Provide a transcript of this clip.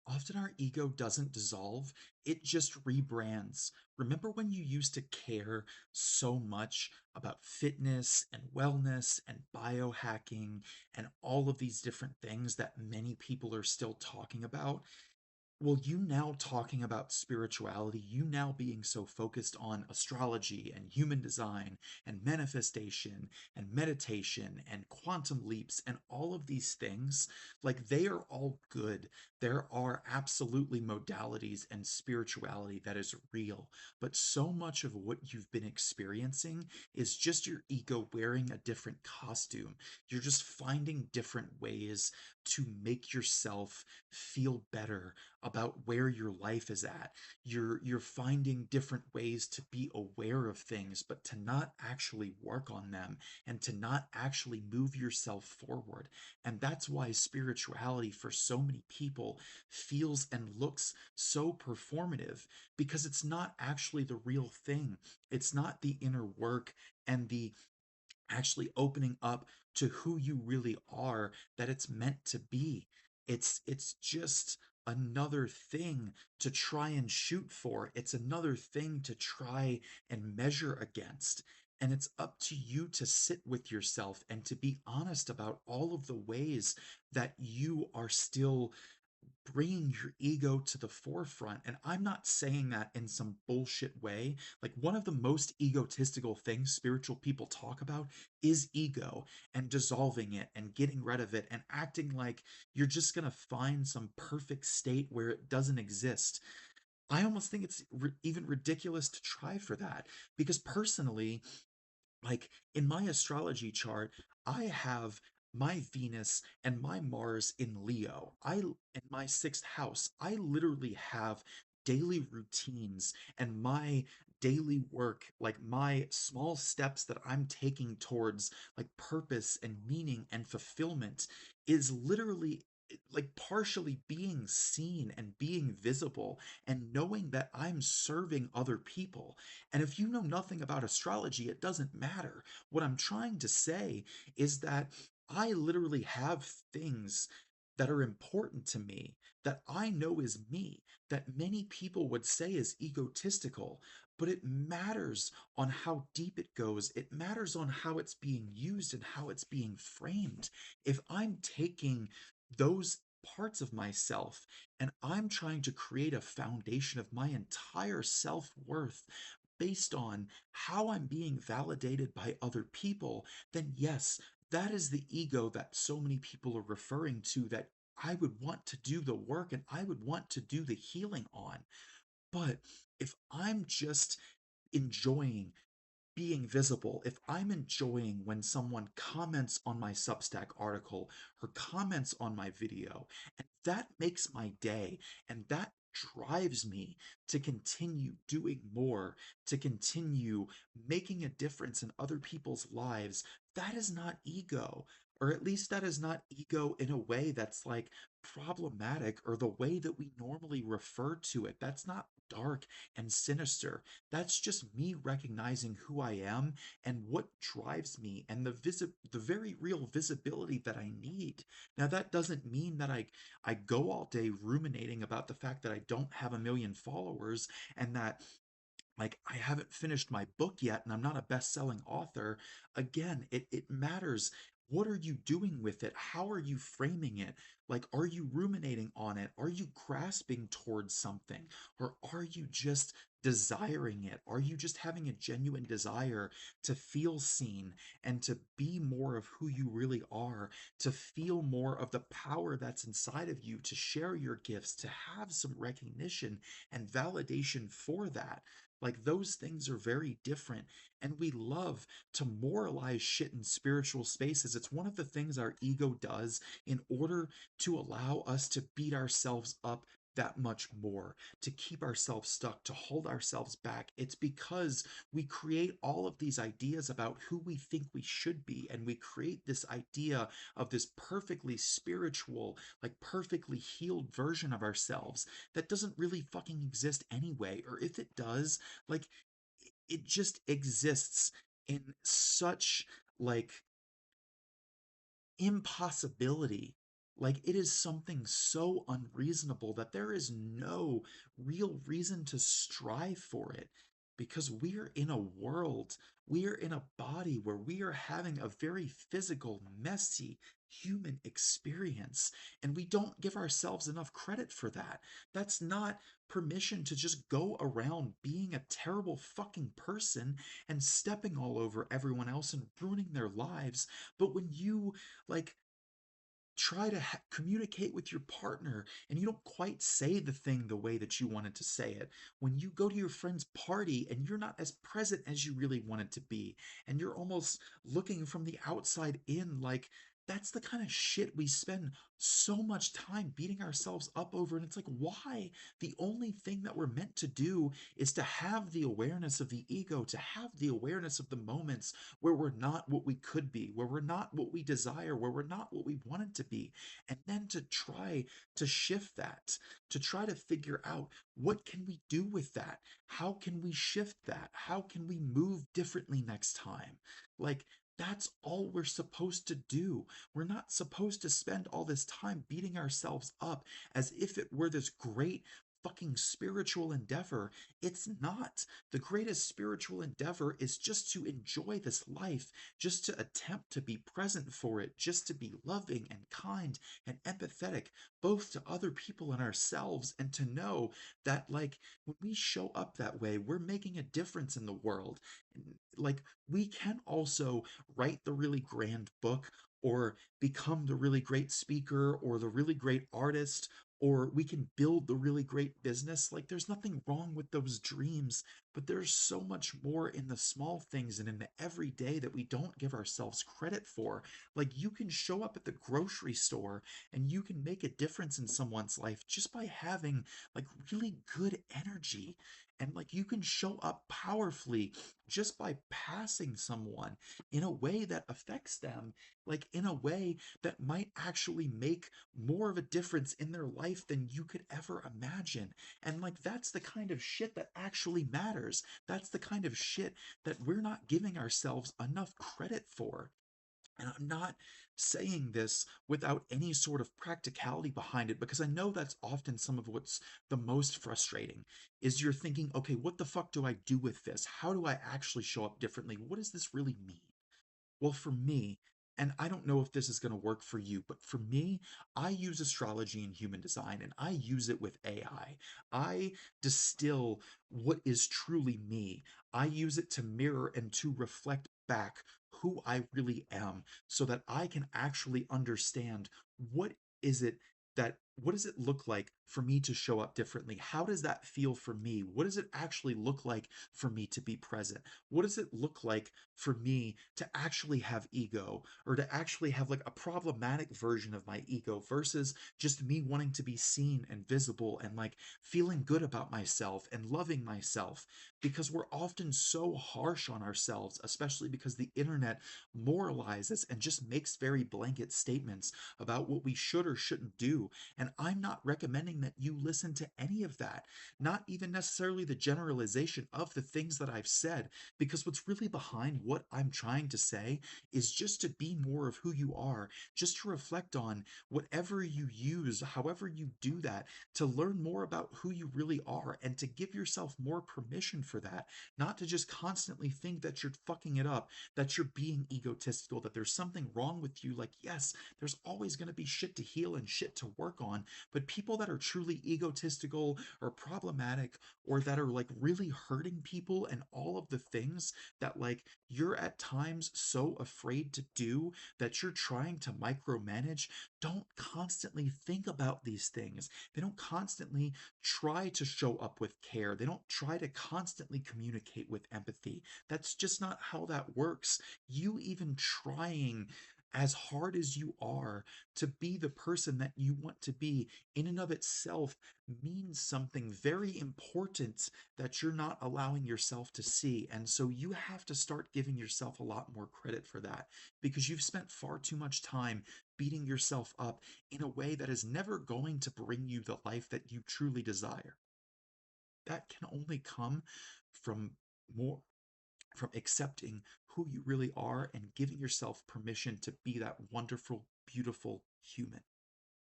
Often our ego doesn't dissolve, it just rebrands. Remember when you used to care so much about fitness and wellness and biohacking and all of these different things that many people are still talking about? Well, you now talking about spirituality, you now being so focused on astrology and human design and manifestation and meditation and quantum leaps and all of these things, like they are all good. There are absolutely modalities and spirituality that is real, but so much of what you've been experiencing is just your ego wearing a different costume. You're just finding different ways to make yourself feel better about where your life is at. You're finding different ways to be aware of things, but to not actually work on them and to not actually move yourself forward. And that's why spirituality for so many people feels and looks so performative because it's not actually the real thing. It's not the inner work and the actually opening up to who you really are that it's meant to be. It's just another thing to try and shoot for. It's another thing to try and measure against. And it's up to you to sit with yourself and to be honest about all of the ways that you are still bringing your ego to the forefront. And I'm not saying that in some bullshit way. Like, one of the most egotistical things spiritual people talk about is ego and dissolving it and getting rid of it and acting like you're just going to find some perfect state where it doesn't exist. I almost think it's even ridiculous to try for that because personally, like in my astrology chart, I have my Venus and my Mars in Leo. In my sixth house, I literally have daily routines and my daily work, like my small steps that I'm taking towards like purpose and meaning and fulfillment is literally like partially being seen and being visible and knowing that I'm serving other people. And if you know nothing about astrology, it doesn't matter. What I'm trying to say is that I literally have things that are important to me that I know is me, that many people would say is egotistical, but it matters on how deep it goes. It matters on how it's being used and how it's being framed. If I'm taking those parts of myself and I'm trying to create a foundation of my entire self worth based on how I'm being validated by other people, then yes, that is the ego that so many people are referring to that I would want to do the work and I would want to do the healing on. But if I'm just enjoying being visible, if I'm enjoying when someone comments on my Substack article or comments on my video, and that makes my day, and that drives me to continue doing more, to continue making a difference in other people's lives, that is not ego. Or at least that is not ego in a way that's like problematic or the way that we normally refer to it. That's not dark and sinister. That's just me recognizing who I am and what drives me and the very real visibility that I need. Now that doesn't mean that I go all day ruminating about the fact that I don't have a million followers and that like I haven't finished my book yet and I'm not a best-selling author. Again, it matters. What are you doing with it? How are you framing it? Like, are you ruminating on it? Are you grasping towards something? Or are you just desiring it? Are you just having a genuine desire to feel seen and to be more of who you really are, to feel more of the power that's inside of you, to share your gifts, to have some recognition and validation for that? Like those things are very different. And we love to moralize shit in spiritual spaces. It's one of the things our ego does in order to allow us to beat ourselves up that much more, to keep ourselves stuck, to hold ourselves back. It's because we create all of these ideas about who we think we should be. And we create this idea of this perfectly spiritual, like perfectly healed version of ourselves that doesn't really fucking exist anyway. Or if it does, like it just exists in such like impossibility Like, it is something so unreasonable that there is no real reason to strive for it because we are in a world, we are in a body where we are having a very physical, messy human experience, and we don't give ourselves enough credit for that. That's not permission to just go around being a terrible fucking person and stepping all over everyone else and ruining their lives. But when you, like, try to communicate with your partner and you don't quite say the thing the way that you wanted to say it, when you go to your friend's party and you're not as present as you really wanted to be, and you're almost looking from the outside in, like, that's the kind of shit we spend so much time beating ourselves up over. And it's like, why? The only thing that we're meant to do is to have the awareness of the ego, to have the awareness of the moments where we're not what we could be, where we're not what we desire, where we're not what we wanted to be, and then to try to shift that, to try to figure out what can we do with that? How can we shift that? How can we move differently next time? Like, that's all we're supposed to do. We're not supposed to spend all this time beating ourselves up as if it were this great fucking spiritual endeavor. It's not. The greatest spiritual endeavor is just to enjoy this life, just to attempt to be present for it, just to be loving and kind and empathetic, both to other people and ourselves, and to know that, like, when we show up that way, we're making a difference in the world. Like, we can also write the really grand book, or become the really great speaker, or the really great artist, or we can build the really great business. Like, there's nothing wrong with those dreams, but there's so much more in the small things and in the everyday that we don't give ourselves credit for. Like, you can show up at the grocery store and you can make a difference in someone's life just by having, like, really good energy. And, like, you can show up powerfully just by passing someone in a way that affects them, like in a way that might actually make more of a difference in their life than you could ever imagine. And, like, that's the kind of shit that actually matters. That's the kind of shit that we're not giving ourselves enough credit for. And I'm not saying this without any sort of practicality behind it, because I know that's often some of what's the most frustrating is you're thinking, okay, what the fuck do I do with this? How do I actually show up differently? What does this really mean? Well, for me, and I don't know if this is going to work for you, but for me, I use astrology and human design, and I use it with AI. I distill what is truly me. I use it to mirror and to reflect back who I really am so that I can actually understand what is it what does it look like for me to show up differently? How does that feel for me? What does it actually look like for me to be present? What does it look like for me to actually have ego, or to actually have, like, a problematic version of my ego versus just me wanting to be seen and visible and, like, feeling good about myself and loving myself? Because we're often so harsh on ourselves, especially because the internet moralizes and just makes very blanket statements about what we should or shouldn't do. And I'm not recommending that you listen to any of that, not even necessarily the generalization of the things that I've said, because what's really behind what I'm trying to say is just to be more of who you are, just to reflect on whatever you use, however you do that, to learn more about who you really are and to give yourself more permission for that, not to just constantly think that you're fucking it up, that you're being egotistical, that there's something wrong with you. Like, yes, there's always going to be shit to heal and shit to work on, but people that are truly egotistical or problematic, or that are, like, really hurting people and all of the things that, like, you're at times so afraid to do, that you're trying to micromanage, don't constantly think about these things. They don't constantly try to show up with care. They don't try to constantly communicate with empathy. That's just not how that works. You even trying as hard as you are to be the person that you want to be, in and of itself, means something very important that you're not allowing yourself to see. And so you have to start giving yourself a lot more credit for that, because you've spent far too much time beating yourself up in a way that is never going to bring you the life that you truly desire. That can only come from more from accepting who you really are and giving yourself permission to be that wonderful, beautiful human.